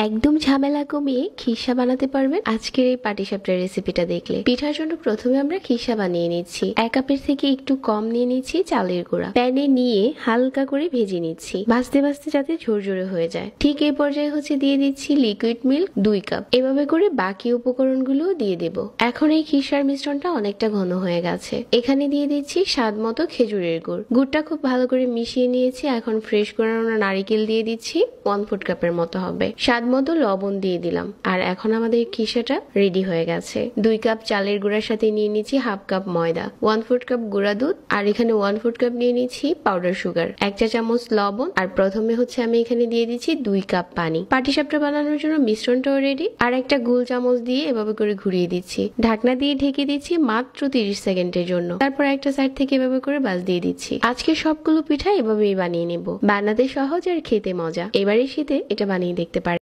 একদম ঝামেলা কমিয়ে খিরসা বানাতে পারবেন আজকের এই পাটিসাপটার রেসিপিটা দেখলে। পিঠার জন্য প্রথমে আমরা খিরসা বানিয়ে নিচ্ছি। 1 কাপের থেকে একটু কম নিয়ে নিচ্ছি চালের গুঁড়া। প্যানে নিয়ে হালকা করে ভেজে নিচ্ছি, ভাজতে ভাজতে যাতে ঝরঝরে হয়ে যায়। ঠিক এই পর্যায়ে দিয়ে দিচ্ছি লিকুইড মিল্ক 2 কাপ। এভাবে করে বাকি উপকরণগুলো দিয়ে দেব। এখন এই খিরসার মিশ্রণটা অনেকটা ঘন হয়ে গেছে। এখানে দিয়ে দিচ্ছি স্বাদ মতো খেজুরের গুড়। গুড়টা খুব ভালো করে মিশিয়ে নিয়েছি। এখন ফ্রেশ করানো নারিকেল দিয়ে দিচ্ছি 1 ফুট কাপের মতো হবে। স্বাদ মতো লবণ দিয়ে দিলাম। আর এখন আমাদের খিরসাটা রেডি হয়ে গেছে। 2 কাপ চালের গুঁড়ার সাথে নিয়ে নিচ্ছি 1/2 কাপ ময়দা, 1 ফুট কাপ গুঁড়া দুধ, আর এখানে 1 ফুট কাপ নিয়ে নিচ্ছি পাউডার সুগার, 1 চা চামচ লবণ, আর প্রথমে আমি এখানে দিয়ে দিচ্ছি 2 কাপ পানি। পাটিসাপটা বানানোর জন্য মিশ্রণটাও রেডি। আর একটা গোল চামচ দিয়ে এভাবে করে ঘুরিয়ে দিচ্ছি। ঢাকনা দিয়ে ঢেকে দিচ্ছি মাত্র 30 সেকেন্ডের জন্য। তারপর একটা সাইড থেকে এভাবে করে বাজ দিয়ে দিচ্ছি। আজকে সবগুলো পিঠা এভাবেই বানিয়ে নেব। বানাতে সহজ আর খেতে মজা। এবারে শীতে এটা বানিয়ে দেখতে পারেন।